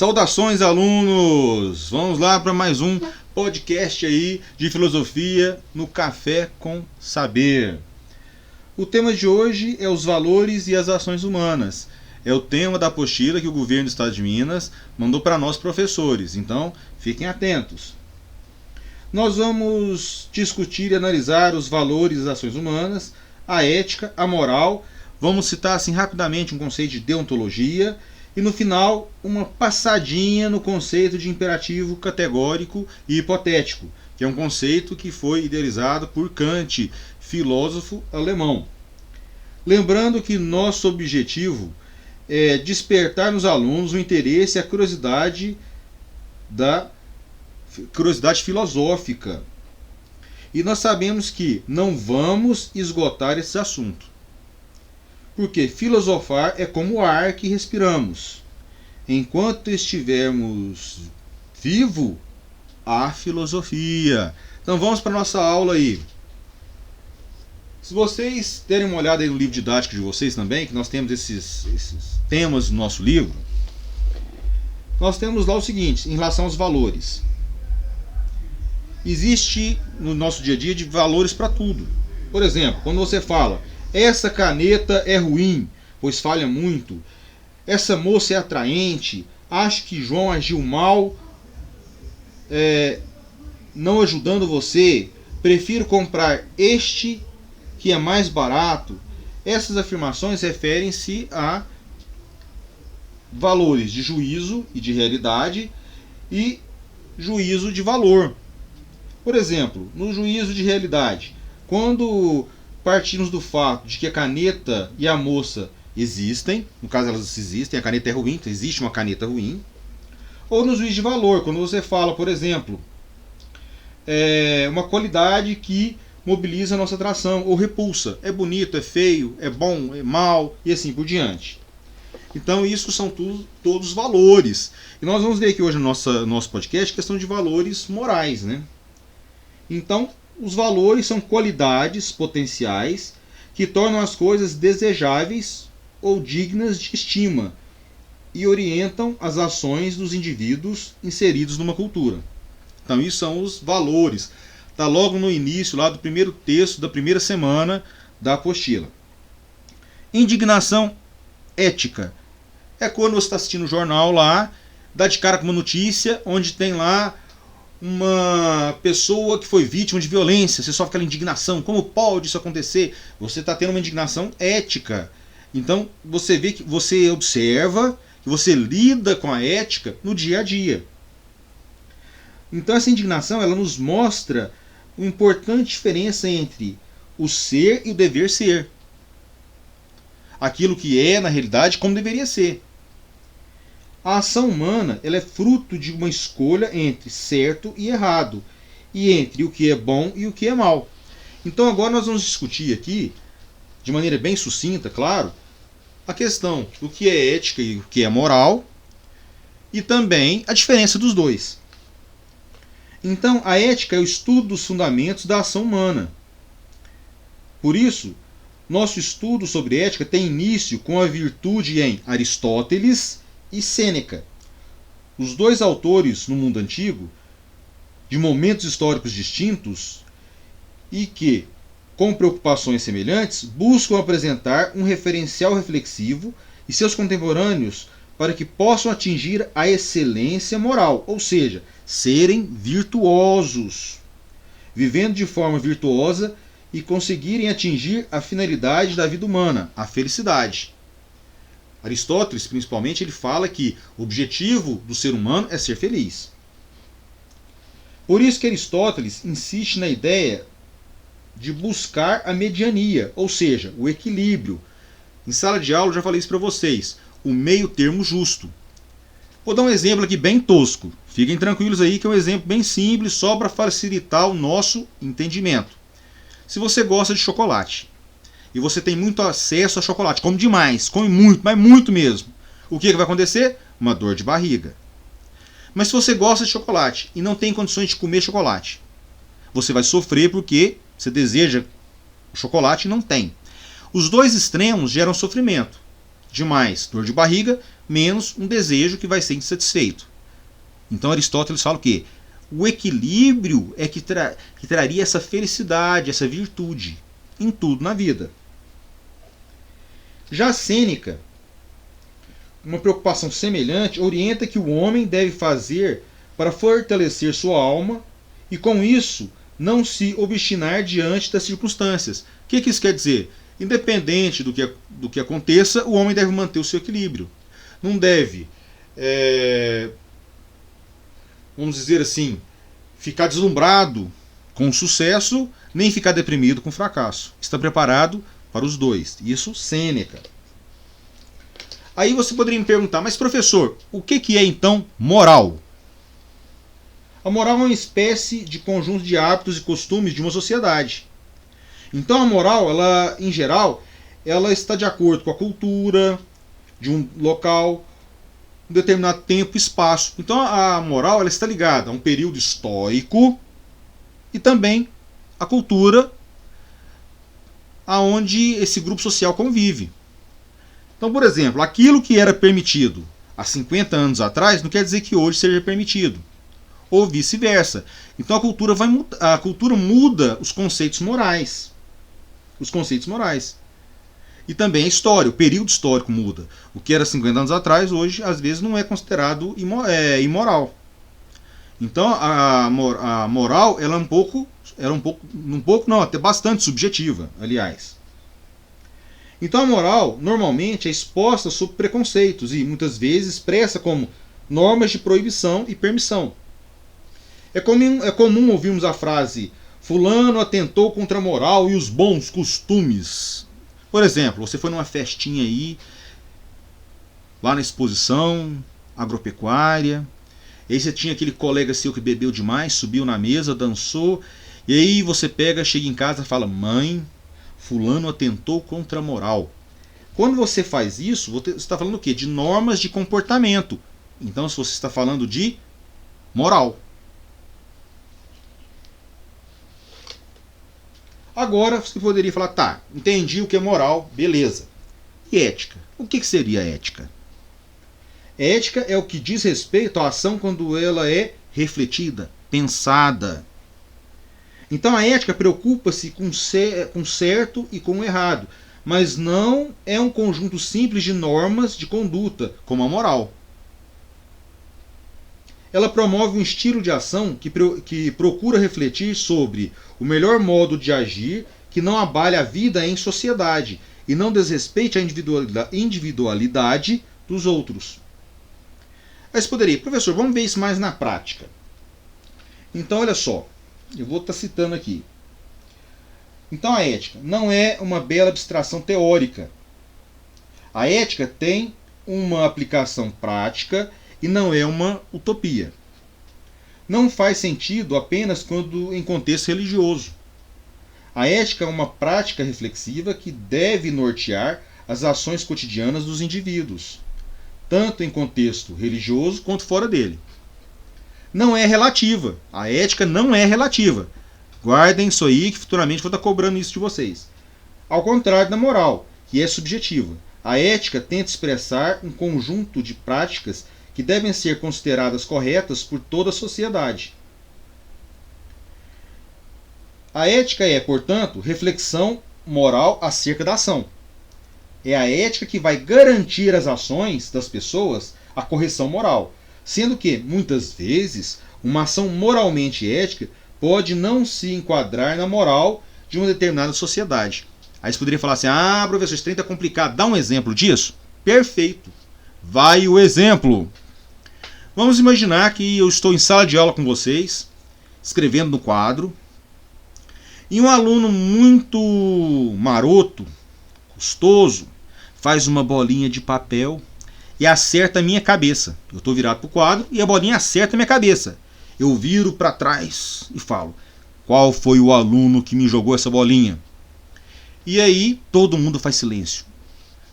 Saudações, alunos! Vamos lá para mais um podcast aí de filosofia no Café com Saber. O tema de hoje é os valores e as ações humanas. É o tema da apostila que o governo do estado de Minas mandou para nós professores, então fiquem atentos. Nós vamos discutir e analisar os valores e as ações humanas, a ética, a moral, vamos citar assim rapidamente um conceito de deontologia e no final uma passadinha no conceito de imperativo categórico e hipotético, que é um conceito que foi idealizado por Kant, filósofo alemão. Lembrando que nosso objetivo é despertar nos alunos o interesse e a curiosidade filosófica. E nós sabemos que não vamos esgotar esse assunto. Porque filosofar é como o ar que respiramos. Enquanto estivermos vivos, há filosofia. Então vamos para a nossa aula aí. Se vocês derem uma olhada aí no livro didático de vocês também, que nós temos esses temas no nosso livro, nós temos lá o seguinte, em relação aos valores. Existe no nosso dia a dia de valores para tudo. Por exemplo, quando você fala, essa caneta é ruim, pois falha muito, essa moça é atraente, acho que João agiu mal, não ajudando você, prefiro comprar este que é mais barato. Essas afirmações referem-se a valores de juízo e de realidade e juízo de valor. Por exemplo, no juízo de realidade, quando partimos do fato de que a caneta e a moça existem, no caso elas existem, a caneta é ruim, então existe uma caneta ruim, ou no juízo de valor, quando você fala, por exemplo, uma qualidade que mobiliza a nossa atração ou repulsa, é bonito, é feio, é bom, é mal e assim por diante. Então isso são todos valores. E nós vamos ver aqui hoje no nosso podcast questão de valores morais, né? Então, os valores são qualidades potenciais que tornam as coisas desejáveis ou dignas de estima e orientam as ações dos indivíduos inseridos numa cultura. Então, isso são os valores. Está logo no início lá do primeiro texto da primeira semana da apostila. Indignação ética. É quando você está assistindo o jornal lá, dá de cara com uma notícia onde tem lá uma pessoa que foi vítima de violência, você sofre aquela indignação, como pode isso acontecer? Você está tendo uma indignação ética. Então você vê que você observa, que você lida com a ética no dia a dia. Então essa indignação ela nos mostra uma importante diferença entre o ser e o dever ser. Aquilo que é na realidade como deveria ser. A ação humana ela é fruto de uma escolha entre certo e errado, e entre o que é bom e o que é mal. Então agora nós vamos discutir aqui, de maneira bem sucinta, claro, a questão do que é ética e o que é moral, e também a diferença dos dois. Então a ética é o estudo dos fundamentos da ação humana. Por isso, nosso estudo sobre ética tem início com a virtude em Aristóteles e Sêneca, os dois autores no mundo antigo, de momentos históricos distintos e que, com preocupações semelhantes, buscam apresentar um referencial reflexivo e seus contemporâneos para que possam atingir a excelência moral, ou seja, serem virtuosos, vivendo de forma virtuosa e conseguirem atingir a finalidade da vida humana, a felicidade. Aristóteles, principalmente, ele fala que o objetivo do ser humano é ser feliz. Por isso que Aristóteles insiste na ideia de buscar a mediania, ou seja, o equilíbrio. Em sala de aula eu já falei isso para vocês, o meio termo justo. Vou dar um exemplo aqui bem tosco. Fiquem tranquilos aí que é um exemplo bem simples, só para facilitar o nosso entendimento. Se você gosta de chocolate, e você tem muito acesso a chocolate, come demais, come muito, mas muito mesmo. O que vai acontecer? Uma dor de barriga. Mas se você gosta de chocolate e não tem condições de comer chocolate, você vai sofrer porque você deseja chocolate e não tem. Os dois extremos geram sofrimento. Demais, dor de barriga, menos um desejo que vai ser insatisfeito. Então Aristóteles fala o quê? O equilíbrio é que traria essa felicidade, essa virtude em tudo na vida. Já Sêneca, uma preocupação semelhante, orienta que o homem deve fazer para fortalecer sua alma e, com isso, não se obstinar diante das circunstâncias. O que isso quer dizer? Independente do que aconteça, o homem deve manter o seu equilíbrio. Não deve, vamos dizer assim, ficar deslumbrado com o sucesso, nem ficar deprimido com o fracasso. Está preparado para os dois. Isso, Sêneca. Aí você poderia me perguntar, mas professor, o que é então moral? A moral é uma espécie de conjunto de hábitos e costumes de uma sociedade. Então a moral, ela, em geral, ela está de acordo com a cultura de um local, um determinado tempo e espaço. Então a moral, ela está ligada a um período histórico e também a cultura aonde esse grupo social convive. Então, por exemplo, aquilo que era permitido há 50 anos atrás não quer dizer que hoje seja permitido. Ou vice-versa. Então a cultura muda os conceitos morais. Os conceitos morais. E também a história, o período histórico muda. O que era 50 anos atrás, hoje, às vezes, não é considerado imoral. Então a moral ela até bastante subjetiva, aliás. Então a moral normalmente é exposta sob preconceitos e muitas vezes expressa como normas de proibição e permissão. É comum ouvirmos a frase fulano atentou contra a moral e os bons costumes. Por exemplo, você foi numa festinha aí, lá na exposição agropecuária, e aí você tinha aquele colega seu que bebeu demais, subiu na mesa, dançou, e aí você chega em casa e fala, mãe, fulano atentou contra a moral. Quando você faz isso, você está falando o quê? De normas de comportamento. Então, se você está falando de moral. Agora, você poderia falar, tá, entendi o que é moral, beleza. E ética? O que seria ética? Ética é o que diz respeito à ação quando ela é refletida, pensada. Então a ética preocupa-se com certo e com errado, mas não é um conjunto simples de normas de conduta, como a moral. Ela promove um estilo de ação que procura refletir sobre o melhor modo de agir que não abale a vida em sociedade e não desrespeite a individualidade dos outros. Mas poderia, professor, vamos ver isso mais na prática. Então, olha só, eu vou estar citando aqui. Então, a ética não é uma bela abstração teórica. A ética tem uma aplicação prática e não é uma utopia. Não faz sentido apenas quando em contexto religioso. A ética é uma prática reflexiva que deve nortear as ações cotidianas dos indivíduos, tanto em contexto religioso quanto fora dele. Não é relativa. A ética não é relativa. Guardem isso aí que futuramente vou estar cobrando isso de vocês. Ao contrário da moral, que é subjetiva. A ética tenta expressar um conjunto de práticas que devem ser consideradas corretas por toda a sociedade. A ética é, portanto, reflexão moral acerca da ação. É a ética que vai garantir às ações das pessoas a correção moral, sendo que, muitas vezes, uma ação moralmente ética pode não se enquadrar na moral de uma determinada sociedade. Aí você poderia falar assim, professor, esse trem está complicado, dá um exemplo disso? Perfeito. Vai o exemplo. Vamos imaginar que eu estou em sala de aula com vocês, escrevendo no quadro, e um aluno muito maroto, custoso, faz uma bolinha de papel e acerta a minha cabeça. Eu estou virado para o quadro e a bolinha acerta a minha cabeça. Eu viro para trás e falo, qual foi o aluno que me jogou essa bolinha? E aí todo mundo faz silêncio.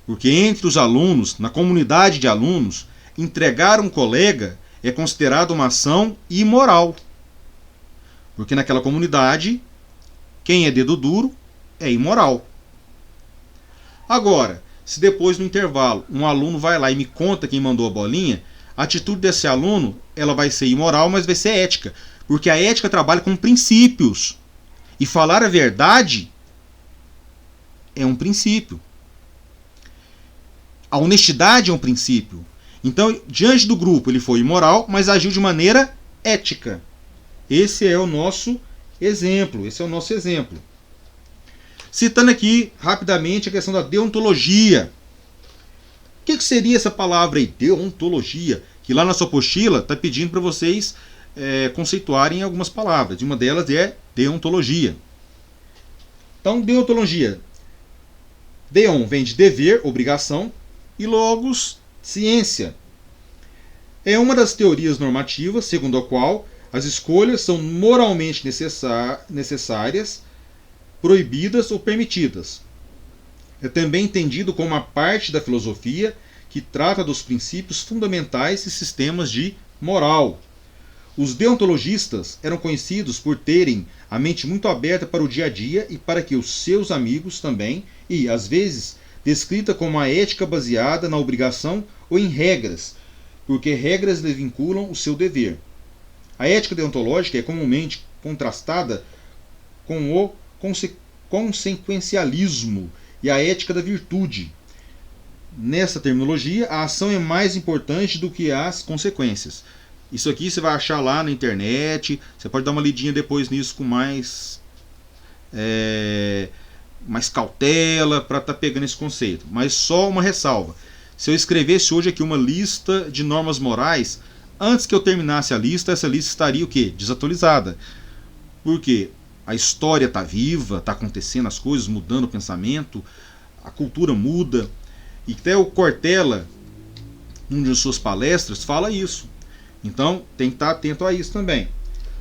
Porque entre os alunos, na comunidade de alunos, entregar um colega é considerado uma ação imoral. Porque naquela comunidade, quem é dedo duro é imoral. Agora, Se depois, no intervalo, um aluno vai lá e me conta quem mandou a bolinha, a atitude desse aluno ela vai ser imoral, mas vai ser ética. Porque a ética trabalha com princípios. E falar a verdade é um princípio. A honestidade é um princípio. Então, diante do grupo, ele foi imoral, mas agiu de maneira ética. Esse é o nosso exemplo. Citando aqui, rapidamente, a questão da deontologia. O que seria essa palavra aí, deontologia? Que lá na sua apostila está pedindo para vocês conceituarem algumas palavras. E uma delas é deontologia. Então, deontologia. Deon vem de dever, obrigação, e logos, ciência. É uma das teorias normativas, segundo a qual as escolhas são moralmente necessárias, proibidas ou permitidas. É também entendido como uma parte da filosofia que trata dos princípios fundamentais e sistemas de moral. Os deontologistas eram conhecidos por terem a mente muito aberta para o dia a dia e para que os seus amigos também, e às vezes descrita como uma ética baseada na obrigação ou em regras, porque regras lhe vinculam o seu dever. A ética deontológica é comumente contrastada com o consequencialismo e a ética da virtude. Nessa terminologia, a ação é mais importante do que as consequências. Isso aqui você vai achar lá na internet, você pode dar uma lidinha depois nisso com mais cautela para estar pegando esse conceito. Mas só uma ressalva. Se eu escrevesse hoje aqui uma lista de normas morais, antes que eu terminasse a lista, essa lista estaria o quê? Desatualizada. Por quê? A história está viva, está acontecendo as coisas, mudando o pensamento, a cultura muda. E até o Cortella, em uma de suas palestras, fala isso. Então, tem que estar atento a isso também.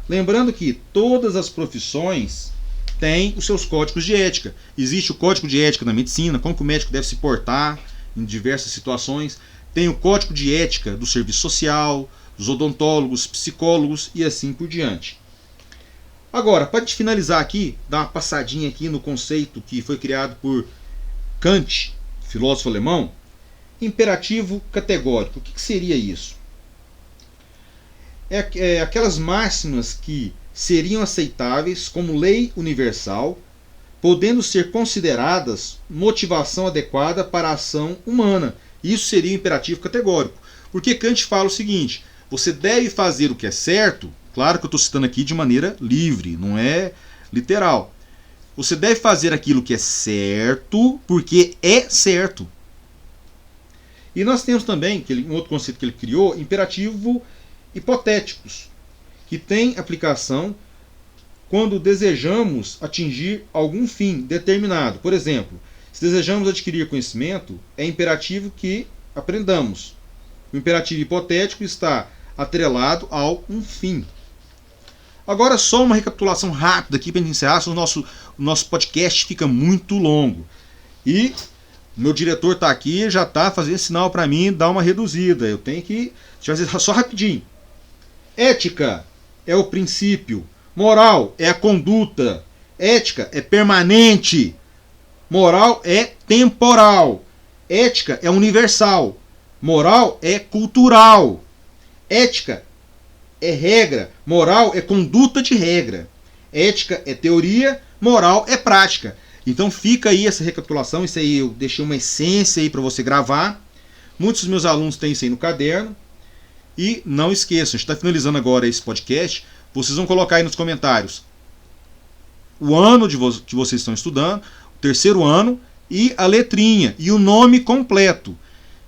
Lembrando que todas as profissões têm os seus códigos de ética. Existe o código de ética na medicina, como que o médico deve se portar em diversas situações. Tem o código de ética do serviço social, dos odontólogos, psicólogos e assim por diante. Agora, para finalizar aqui, dar uma passadinha aqui no conceito que foi criado por Kant, filósofo alemão, imperativo categórico. O que seria isso? Aquelas máximas que seriam aceitáveis como lei universal, podendo ser consideradas motivação adequada para a ação humana. Isso seria o imperativo categórico. Porque Kant fala o seguinte: você deve fazer o que é certo. Claro que eu estou citando aqui de maneira livre, não é literal. Você deve fazer aquilo que é certo, porque é certo. E nós temos também, um outro conceito que ele criou, imperativo hipotéticos, que tem aplicação quando desejamos atingir algum fim determinado. Por exemplo, se desejamos adquirir conhecimento, é imperativo que aprendamos. O imperativo hipotético está atrelado ao um fim. Agora só uma recapitulação rápida aqui para encerrar, senão o nosso podcast fica muito longo. E meu diretor está aqui, já está fazendo sinal para mim dar uma reduzida. Eu tenho que fazer só rapidinho. Ética é o princípio. Moral é a conduta. Ética é permanente. Moral é temporal. Ética é universal. Moral é cultural. Ética é regra. Moral é conduta de regra. Ética é teoria. Moral é prática. Então fica aí essa recapitulação. Isso aí eu deixei uma essência aí para você gravar. Muitos dos meus alunos têm isso aí no caderno. E não esqueçam, a gente está finalizando agora esse podcast. Vocês vão colocar aí nos comentários o ano que vocês estão estudando, o terceiro ano e a letrinha e o nome completo.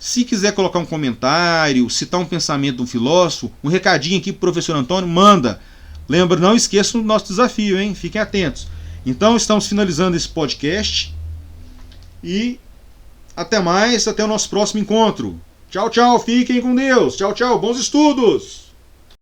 Se quiser colocar um comentário, citar um pensamento de um filósofo, um recadinho aqui para o professor Antônio, manda. Lembra, não esqueçam do nosso desafio, hein? Fiquem atentos. Então estamos finalizando esse podcast e até mais, até o nosso próximo encontro. Tchau, tchau, fiquem com Deus. Tchau, tchau, bons estudos.